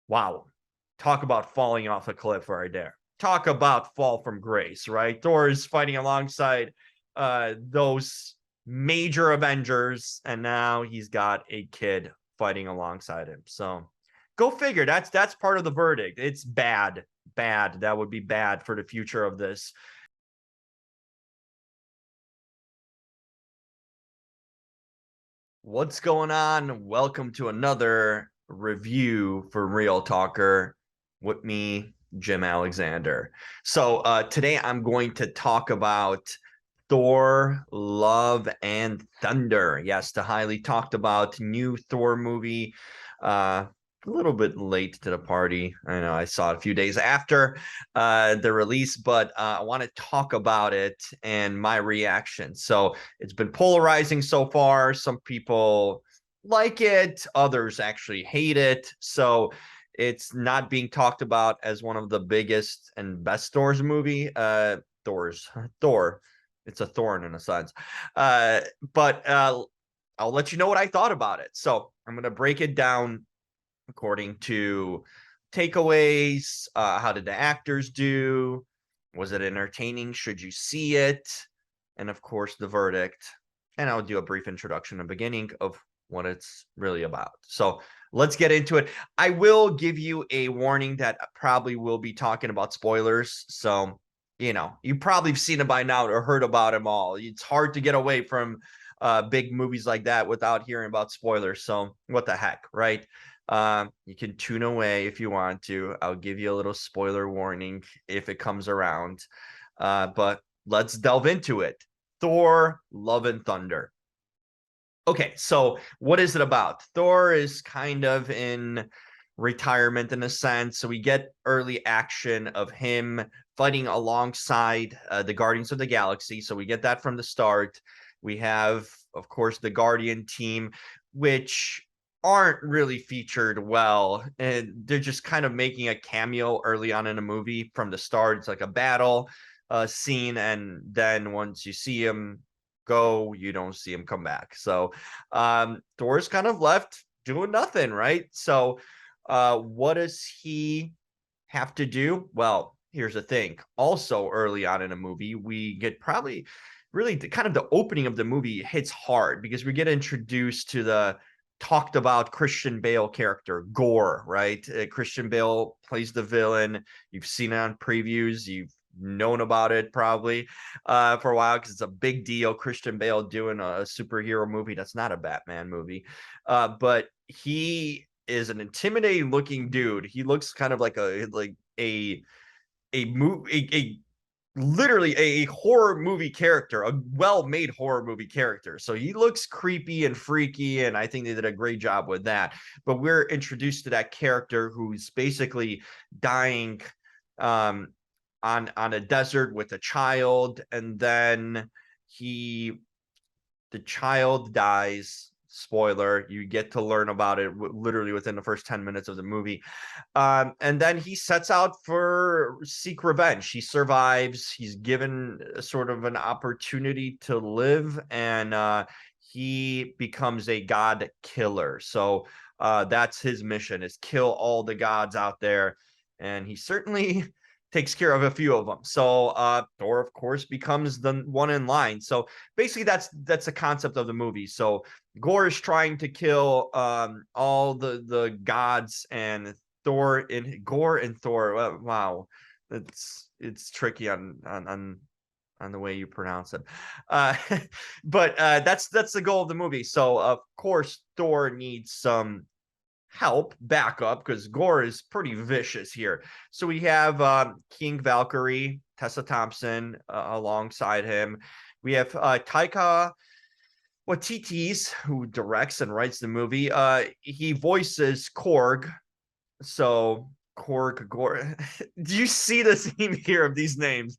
Wow. Talk about falling off a cliff right there. Talk about fall from grace, right? Thor is fighting alongside those major Avengers, and now he's got a kid fighting alongside him. So go figure. That's part of the verdict. It's bad. Bad. That would be bad for the future of this. What's going on? Welcome to another review for Real Talker with me, Jim Alexander. So today I'm going to talk about Thor, Love, and Thunder. Yes, the highly talked about new Thor movie. A little bit late to the party. I know I saw it a few days after the release, but I want to talk about it and my reaction. So it's been polarizing so far. Some people like it, others actually hate it. So it's not being talked about as one of the biggest and best Thor's movie. Thor. It's a thorn in a sense. But I'll let you know what I thought about it. So I'm going to break it down according to takeaways. How did the actors do? Was it entertaining? Should you see it? And of course, the verdict. And I'll do a brief introduction and beginning of what it's really about. So let's get into it. I will give you a warning that I probably will be talking about spoilers. So, you probably have seen it by now or heard about them all. It's hard to get away from big movies like that without hearing about spoilers. So what the heck, right? You can tune away if you want to. I'll give you a little spoiler warning if it comes around. But let's delve into it. Thor, Love and Thunder. Okay, so what is it about? Thor is kind of in retirement in a sense. So we get early action of him fighting alongside the Guardians of the Galaxy. So we get that from the start. We have, of course, the Guardian team, which aren't really featured well. And they're just kind of making a cameo early on in a movie from the start. It's like a battle scene. And then once you see him go, you don't see him come back. So Thor's kind of left doing nothing, right? So what does he have to do? Well, here's the thing. Also, early on in a movie, we get probably really kind of the opening of the movie hits hard because we get introduced to the talked about Christian Bale character, Gorr, right? Christian Bale plays the villain. You've seen it on previews. You've known about it probably for a while because it's a big deal. Christian Bale doing a superhero movie that's not a Batman movie, but he is an intimidating looking dude. He looks kind of like a movie a literally a horror movie character, a well-made horror movie character. So he looks creepy and freaky, and I think they did a great job with that. But we're introduced to that character who's basically dying on a desert with a child, and then the child dies. Spoiler, you get to learn about it literally within the first 10 minutes of the movie. And then he sets out for seek revenge. He survives. He's given sort of an opportunity to live, and he becomes a god killer. So that's his mission, is kill all the gods out there. And he certainly takes care of a few of them. So Thor, of course, becomes the one in line. So basically that's the concept of the movie. So Gorr is trying to kill all the gods, and Gorr and Thor. Wow, it's tricky on the way you pronounce it. Uh, but that's the goal of the movie. So of course Thor needs some help backup because Gorr is pretty vicious here. So we have King Valkyrie, Tessa Thompson alongside him. We have Taika Waititi's, who directs and writes the movie. He voices Korg. So Korg, Gorr. Do you see the theme here of these names?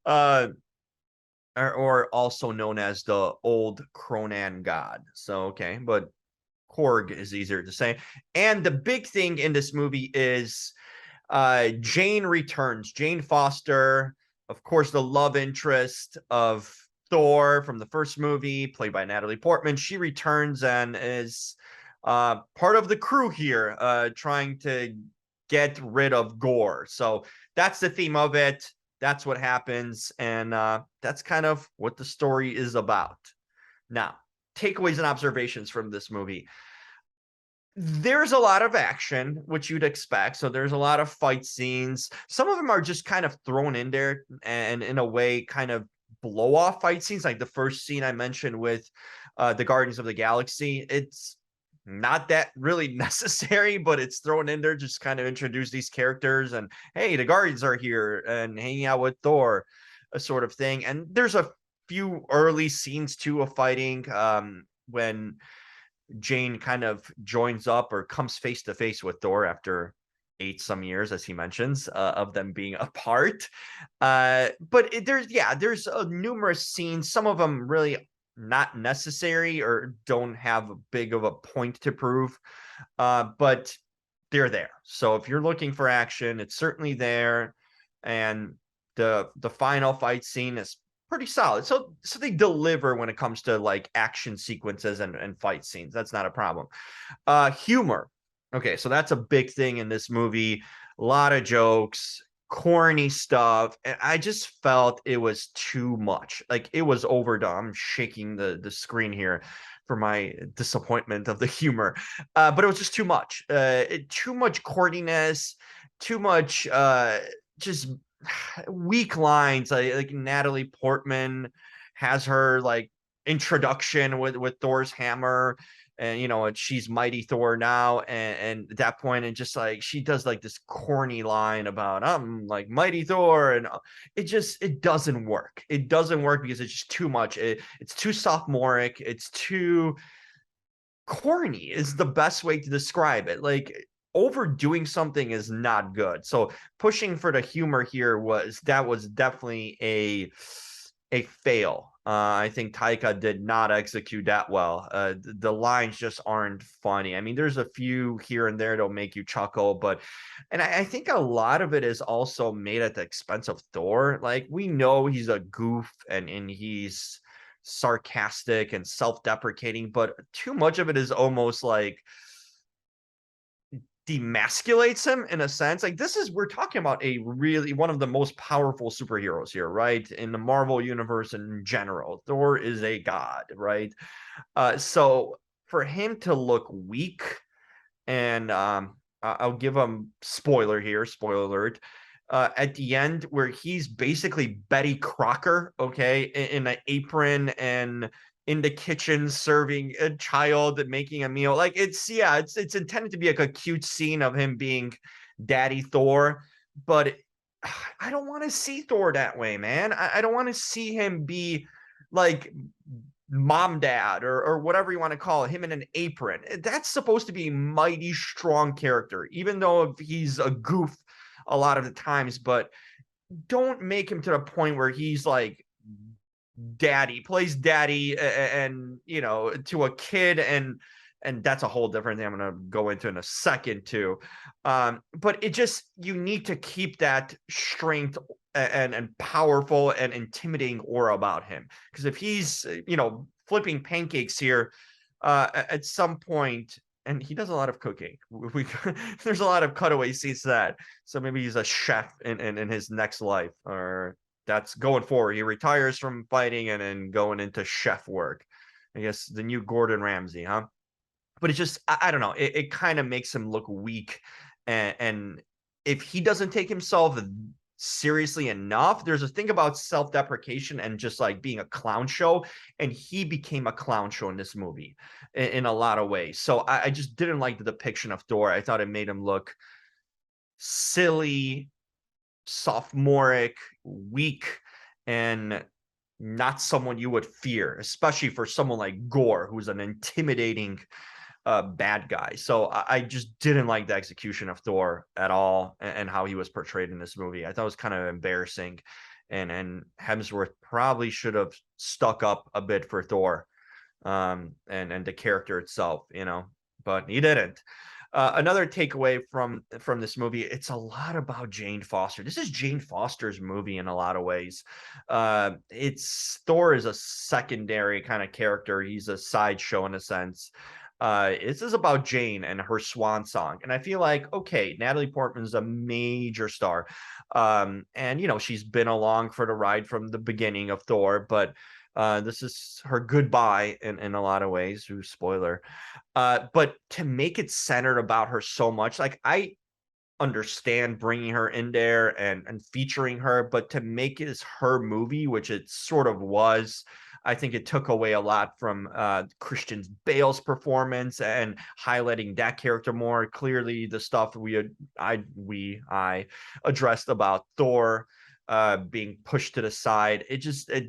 Uh, or also known as the old Cronan god. So okay, but Korg is easier to say. And the big thing in this movie is Jane returns. Jane Foster, of course, the love interest of Thor from the first movie, played by Natalie Portman. She returns and is part of the crew here, trying to get rid of Gorr. So that's the theme of it. That's what happens. And that's kind of what the story is about. Now, takeaways and observations from this movie. There's a lot of action, which you'd expect. So there's a lot of fight scenes. Some of them are just kind of thrown in there and in a way kind of blow off fight scenes. Like the first scene I mentioned with the Guardians of the Galaxy. It's not that really necessary, but it's thrown in there just kind of introduce these characters and hey, the Guardians are here and hanging out with Thor, a sort of thing. And there's a few early scenes too of fighting when Jane kind of joins up or comes face to face with Thor after 8 some years, as he mentions, of them being apart. But there's numerous scenes. Some of them really not necessary or don't have a big of a point to prove, but they're there. So if you're looking for action, it's certainly there, and the final fight scene is pretty solid. So they deliver when it comes to like action sequences and fight scenes. That's not a problem. Humor. Okay, so that's a big thing in this movie. A lot of jokes, corny stuff, and I just felt it was too much. Like it was overdone. I'm shaking the screen here for my disappointment of the humor. But it was just too much. Too much corniness, too much just weak lines. Like Natalie Portman has her like introduction with Thor's hammer, and she's Mighty Thor now, and at that point, and just like she does like this corny line about I'm like Mighty Thor, and it doesn't work. It doesn't work because it's just too much. It's too sophomoric. It's too corny is the best way to describe it. Like overdoing something is not good. So pushing for the humor here was definitely a fail. I think Taika did not execute that well. The lines just aren't funny. I mean, there's a few here and there that'll make you chuckle, and I think a lot of it is also made at the expense of Thor. Like we know he's a goof and he's sarcastic and self-deprecating, but too much of it is almost like demasculates him in a sense. Like we're talking about a really one of the most powerful superheroes here, right? In the Marvel universe in general. Thor is a god, right? So for him to look weak and I'll give him spoiler here, spoiler alert. At the end, where he's basically Betty Crocker, okay, in an apron and in the kitchen serving a child and making a meal. Like it's intended to be like a cute scene of him being Daddy Thor, but I don't want to see Thor that way, man. I don't want to see him be like mom dad or whatever you want to call it, him in an apron. That's supposed to be mighty strong character, even though he's a goof a lot of the times, but don't make him to the point where he's like plays daddy and to a kid, and that's a whole different thing I'm going to go into in a second too. But you need to keep that strength and powerful and intimidating aura about him, because if he's flipping pancakes here at some point, and he does a lot of cooking. There's a lot of cutaway scenes to that. So maybe he's a chef in his next life, or that's going forward. He retires from fighting and then going into chef work. I guess the new Gordon Ramsay, huh? But it's just, I don't know. It kind of makes him look weak. And if he doesn't take himself seriously enough, there's a thing about self-deprecation and just like being a clown show, and he became a clown show in this movie in a lot of ways. So I just didn't like the depiction of Thor. I thought it made him look silly, sophomoric, weak, and not someone you would fear, especially for someone like Gorr, who's an intimidating bad guy. So I just didn't like the execution of Thor at all, and how he was portrayed in this movie. I thought it was kind of embarrassing, and Hemsworth probably should have stuck up a bit for Thor, and the character itself, but he didn't. Another takeaway from this movie, it's a lot about Jane Foster. This is Jane Foster's movie in a lot of ways. It's Thor is a secondary kind of character. He's a sideshow in a sense. This is about Jane and her swan song. And I feel like, okay, Natalie Portman's a major star. And she's been along for the ride from the beginning of Thor, but this is her goodbye in a lot of ways. Ooh, spoiler. But to make it centered about her so much, like I understand bringing her in there and featuring her, but to make it as her movie, which it sort of was, I think it took away a lot from Christian Bale's performance and highlighting that character more clearly. The stuff I addressed about Thor being pushed to the side, it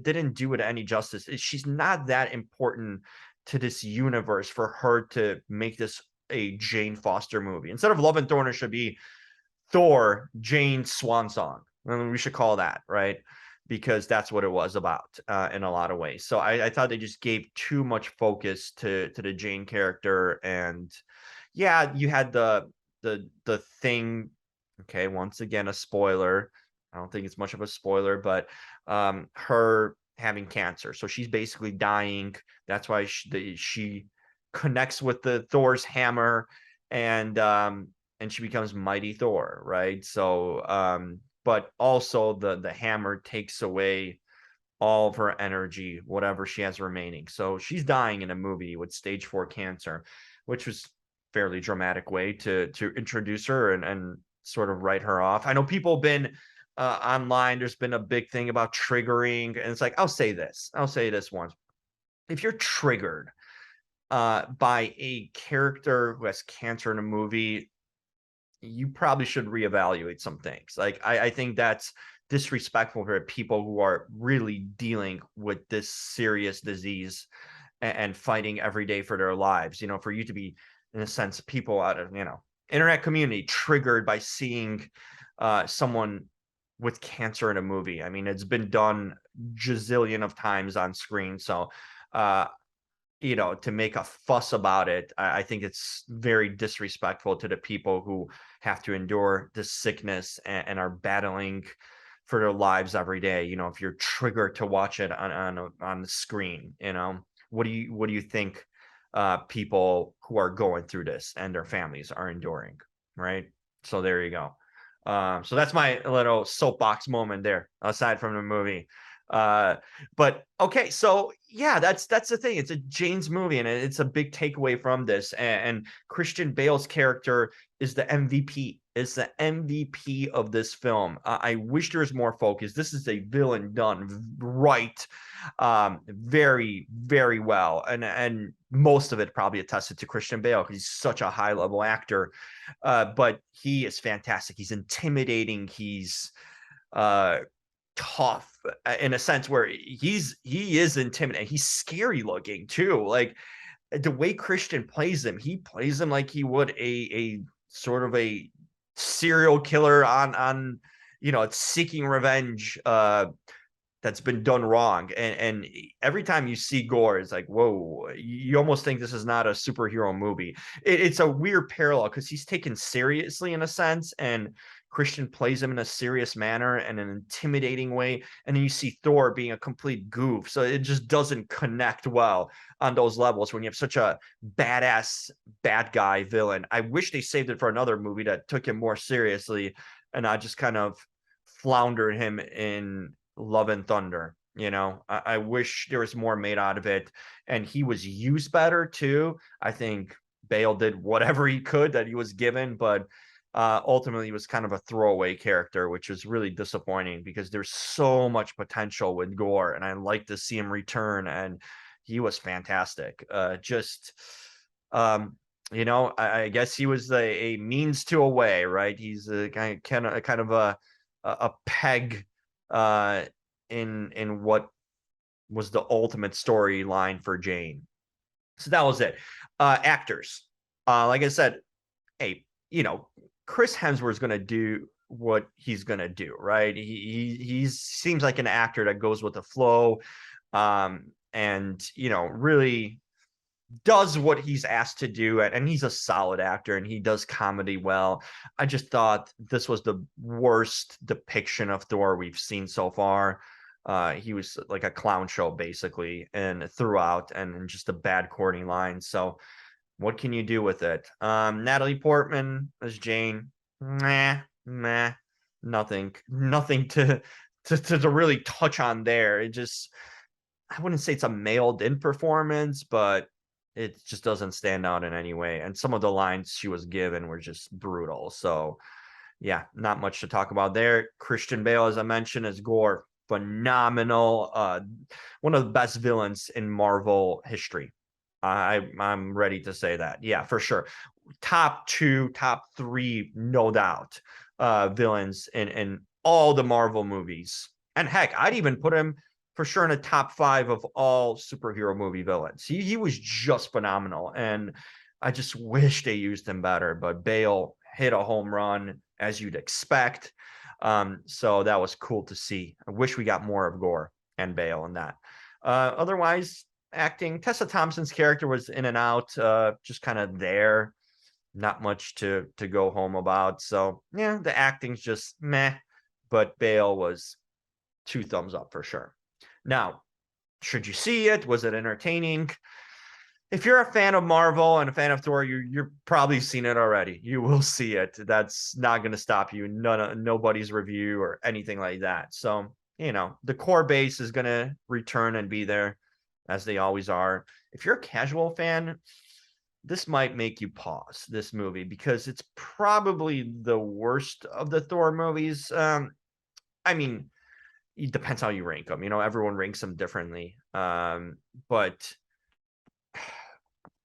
didn't do it any justice. She's not that important to this universe for her to make this a Jane Foster movie. Instead of Love and Thunder, should be Thor, Jane's swan song. I mean, we should call that, right? Because that's what it was about in a lot of ways. So I thought they just gave too much focus to the Jane character. And yeah, you had the thing. Okay, once again, a spoiler. I don't think it's much of a spoiler, but her having cancer. So she's basically dying. That's why she connects with the Thor's hammer, and she becomes Mighty Thor, right? So but also the hammer takes away all of her energy, whatever she has remaining. So she's dying in a movie with stage 4 cancer, which was fairly dramatic way to introduce her and sort of write her off. I know people have been online, there's been a big thing about triggering, and it's like, I'll say this once. If you're triggered by a character who has cancer in a movie, you probably should reevaluate some things. Like I think that's disrespectful for people who are really dealing with this serious disease and fighting every day for their lives. For you to be, in a sense, people out of internet community triggered by seeing someone with cancer in a movie. I mean, it's been done gazillion of times on screen. So to make a fuss about it, I think it's very disrespectful to the people who have to endure this sickness and are battling for their lives every day. If you're triggered to watch it on the screen, what do you think people who are going through this and their families are enduring, right? So there you go. So that's my little soapbox moment there, aside from the movie. But okay, so yeah, that's the thing. It's a Jane's movie, and it's a big takeaway from this. And Christian Bale's character is the MVP. Is the MVP of this film. I wish there was more focus. This is a villain done right, very, very well, and most of it probably attested to Christian Bale because he's such a high level actor. But he is fantastic. He's intimidating. He's tough in a sense where he is intimidating. He's scary looking too. Like the way Christian plays him, he plays him like he would a sort of a serial killer on seeking revenge that's been done wrong. And every time you see Gorr, it's like, whoa, you almost think this is not a superhero movie. It's a weird parallel because he's taken seriously in a sense, and Christian plays him in a serious manner and an intimidating way. And then you see Thor being a complete goof. So it just doesn't connect well on those levels when you have such a badass bad guy villain. I wish they saved it for another movie that took him more seriously and not just kind of floundered him in Love and Thunder. I wish there was more made out of it, and he was used better too. I think Bale did whatever he could that he was given, but ultimately he was kind of a throwaway character, which is really disappointing because there's so much potential with Gorr, and I like to see him return, and he was fantastic. I guess he was a means to a way, right? He's a kind of a peg in what was the ultimate storyline for Jane. So that was it. Actors. Like I said, hey, Chris Hemsworth's gonna do what he's gonna do, right? He seems like an actor that goes with the flow, and really does what he's asked to do, and he's a solid actor and he does comedy well. I just thought this was the worst depiction of Thor we've seen so far. He was like a clown show basically and throughout, and just a bad corny line. So What can you do with it? Natalie Portman as Jane. Nah, nothing to really touch on there. It just, I wouldn't say it's a mailed in performance, but it just doesn't stand out in any way. And some of the lines she was given were just brutal. So yeah, not much to talk about there. Christian Bale, as I mentioned, as Gorr, phenomenal. One of the best villains in Marvel history. I'm ready to say that. Yeah, for sure. Top two, top three, no doubt. Villains in all the Marvel movies. And heck, I'd even put him for sure in a top five of all superhero movie villains. He was just phenomenal. And I just wish they used him better. But Bale hit a home run as you'd expect. So that was cool to see. I wish we got more of Gorr and Bale in that. Otherwise, acting, Tessa Thompson's character was in and out, just kind of there. Not much to go home about. So yeah, the acting's just meh, but Bale was 2 thumbs up for sure. Now, should you see it? Was it entertaining? If you're a fan of Marvel and a fan of Thor, you're probably seen it already. You will see it. That's not going to stop you. Nobody's review or anything like that. So the core base is going to return and be there, as they always are. If you're a casual fan, this might make you pause this movie because it's probably the worst of the Thor movies. I mean, it depends how you rank them. Everyone ranks them differently. But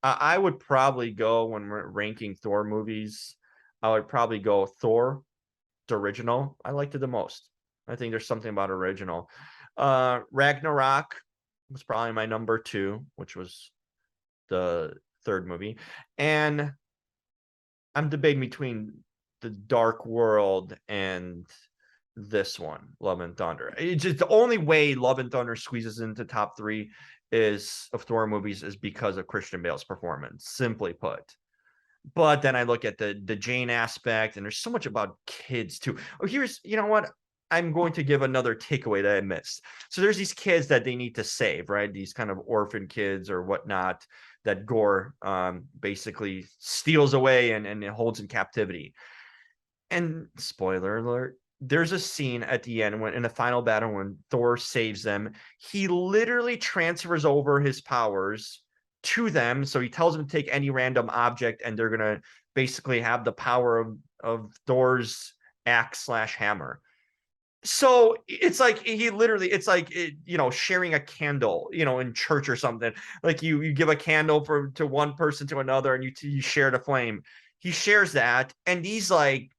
I would probably go, when we're ranking Thor movies, I would probably go Thor, the original. I liked it the most. I think there's something about original. Ragnarok was probably my number 2, which was the third movie. And I'm debating between the Dark World and this one, Love and Thunder. It's just the only way Love and Thunder squeezes into top 3 of Thor movies is because of Christian Bale's performance, simply put. But then I look at the Jane aspect, and there's so much about kids too. Oh, you know what? I'm going to give another takeaway that I missed. So there's these kids that they need to save, right? These kind of orphan kids or whatnot that Gorr basically steals away and holds in captivity. And spoiler alert, there's a scene at the end when in the final battle when Thor saves them. He literally transfers over his powers to them. So he tells them to take any random object, and they're gonna basically have the power of Thor's axe/hammer. So it's like it's like sharing a candle, in church or something. Like you give a candle to one person to another, and you share the flame. He shares that, and these like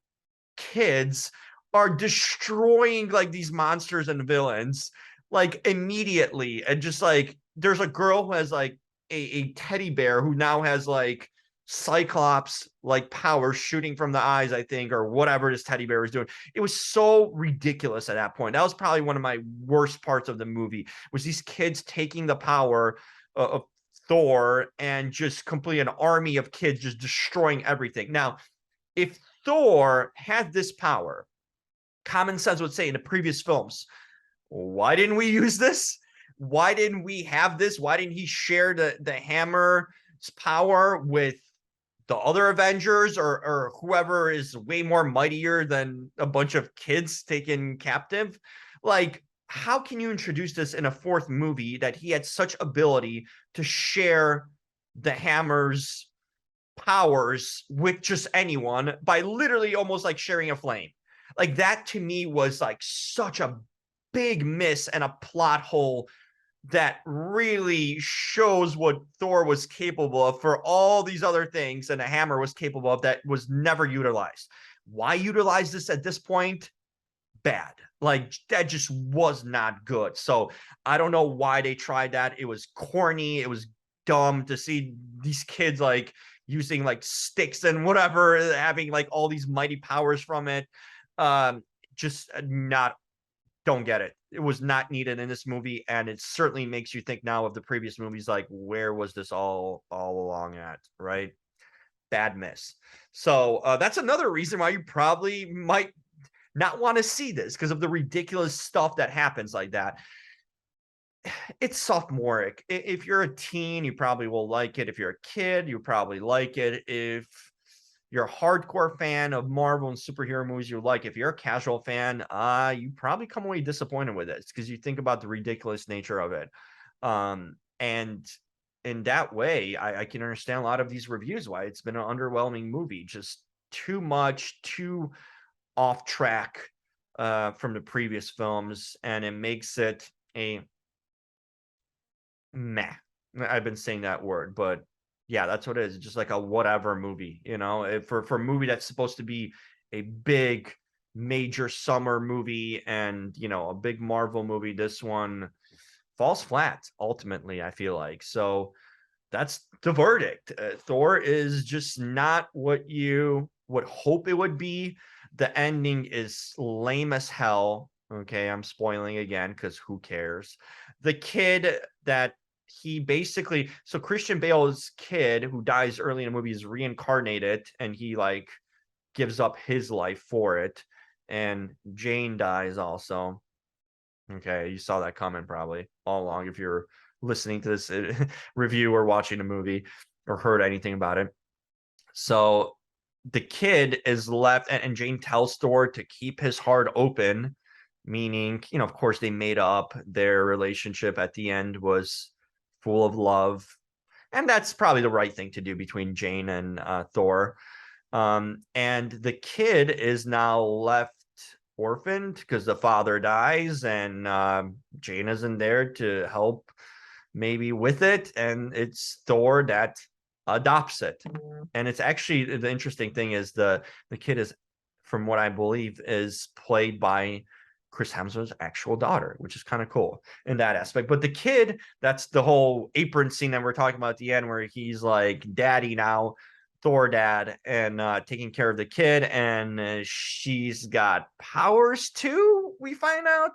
kids are destroying like these monsters and villains like immediately. And just like there's a girl who has like a teddy bear who now has like Cyclops like power shooting from the eyes, I think, or whatever this teddy bear was doing. It was so ridiculous at that point. That was probably one of my worst parts of the movie, was these kids taking the power of Thor and just completely an army of kids just destroying everything. Now, if Thor had this power, common sense would say in the previous films, why didn't we use this? Why didn't we have this? Why didn't he share the hammer's power with the other Avengers or whoever is way more mightier than a bunch of kids taken captive? Like, how can you introduce this in a fourth movie that he had such ability to share the hammer's powers with just anyone by literally almost like sharing a flame? Like, that to me was like such a big miss and a plot hole that really shows what Thor was capable of for all these other things, and a hammer was capable of, that was never utilized. Why utilize this at this point? Bad. Like, that just was not good. So I don't know why they tried that. It was corny. It was dumb to see these kids like using like sticks and whatever, having like all these mighty powers from it. Just not, don't get it. It was not needed in this movie, and it certainly makes you think now of the previous movies, like, where was this all along at, right? Bad miss. So that's another reason why you probably might not want to see this, because of the ridiculous stuff that happens like that. it's sophomoric. If you're a teen, you probably will like it. If you're a kid, you probably like it. If you're a hardcore fan of Marvel and superhero movies, you like. If you're a casual fan, you probably come away disappointed with it because you think about the ridiculous nature of it. And in that way, I can understand a lot of these reviews why it's been an underwhelming movie. Just too much, too off track from the previous films, and it makes it a meh. I've been saying that word, but yeah, that's what it is. It's just like a whatever movie, for a movie that's supposed to be a big major summer movie and a big Marvel movie. This one falls flat ultimately, I feel like. So that's the verdict. Thor is just not what you would hope it would be. The ending is lame as hell. Okay, I'm spoiling again because who cares? The kid that he basically, so Christian Bale's kid who dies early in the movie is reincarnated, and he like gives up his life for it. And Jane dies also. Okay, you saw that coming probably all along if you're listening to this review or watching a movie or heard anything about it. So the kid is left, and Jane tells Thor to keep his heart open, meaning, of course, they made up. Their relationship at the end was full of love. And that's probably the right thing to do between Jane and Thor. And the kid is now left orphaned because the father dies, and Jane isn't there to help maybe with it, and it's Thor that adopts it. And it's actually, the interesting thing is the kid is, from what I believe, is played by Chris Hemsworth's actual daughter, which is kind of cool in that aspect. But the kid, that's the whole apron scene that we're talking about at the end, where he's like daddy now, Thor dad, and taking care of the kid, and she's got powers too, we find out.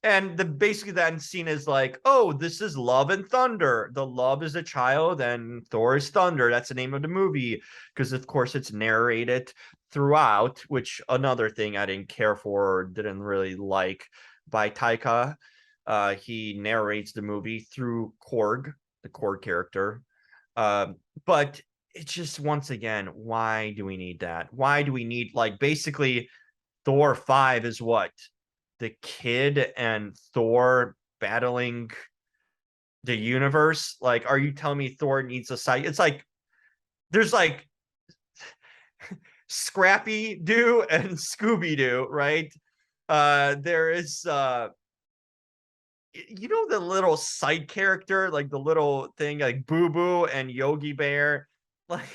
And basically that scene is like, oh, this is Love and Thunder. The love is a child and Thor is thunder. That's the name of the movie, because of course it's narrated throughout, which another thing I didn't care for or didn't really like by Taika. He narrates the movie through Korg, the Korg character. But it's just, once again, why do we need that? Why do we need, like, basically Thor 5 is what? The kid and Thor battling the universe? Like, are you telling me Thor needs a side? It's like there's like Scrappy Doo and Scooby Doo, right? There is the little side character, like the little thing, like Boo Boo and Yogi Bear. Like,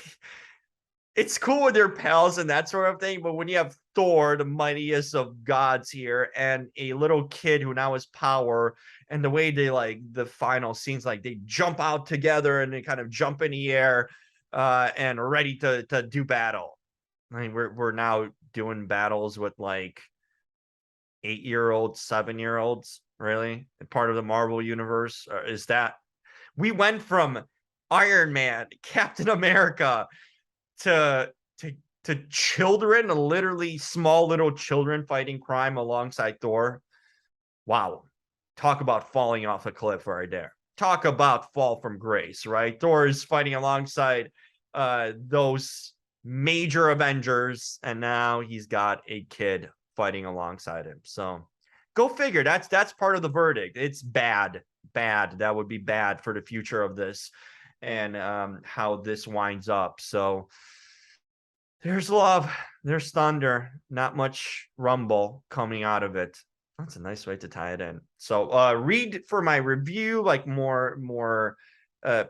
it's cool with their pals and that sort of thing, but when you have Thor, the mightiest of gods here, and a little kid who now has power, and the way they, like, the final scenes, like they jump out together and they kind of jump in the air and are ready to do battle. I mean, we're now doing battles with like 8-year-olds, 7-year-olds, really? Part of the Marvel universe? Or is that we went from Iron Man, Captain America, to children, literally small little children fighting crime alongside Thor. Wow. Talk about falling off a cliff right there. Talk about fall from grace, right? Thor is fighting alongside those major Avengers, and now he's got a kid fighting alongside him. So go figure. That's part of the verdict. It's bad. That would be bad for the future of this and how this winds up. So there's love, there's thunder, not much rumble coming out of it. That's a nice way to tie it in. So read for my review, like more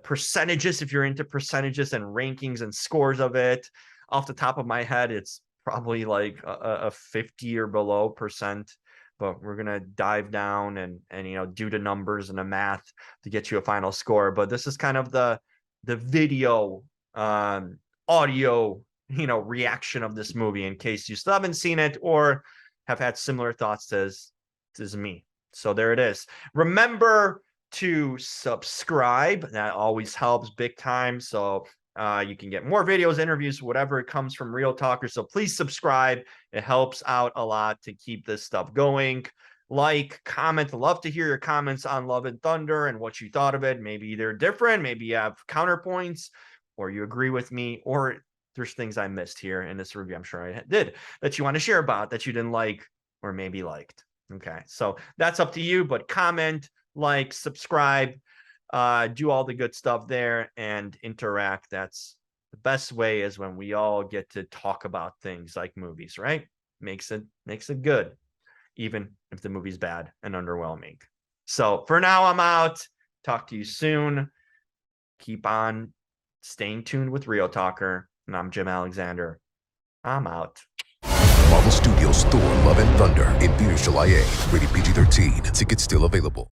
percentages if you're into percentages and rankings and scores of it. Off the top of my head, it's probably like a 50 or below percent, but we're gonna dive down and do the numbers and the math to get you a final score. But this is kind of the video audio reaction of this movie, in case you still haven't seen it or have had similar thoughts as me. So there it is. Remember to subscribe. That always helps big time. So you can get more videos, interviews, whatever it comes from Real Talker. So please subscribe. It helps out a lot to keep this stuff going. like, comment. Love to hear your comments on Love and Thunder and what you thought of it. Maybe they're different. Maybe you have counterpoints, or you agree with me, or there's things I missed here in this review. I'm sure I did that you want to share about that you didn't like or maybe liked. Okay, so that's up to you, but comment, like, subscribe, do all the good stuff there and interact. That's the best way, is when we all get to talk about things like movies, right? Makes it good, even if the movie's bad and underwhelming. So for now, I'm out. Talk to you soon. Keep on staying tuned with Real Talker. And I'm Jim Alexander. I'm out. Marvel Studios' Thor: Love and Thunder in theaters July 8th. Rated PG-13. Tickets still available.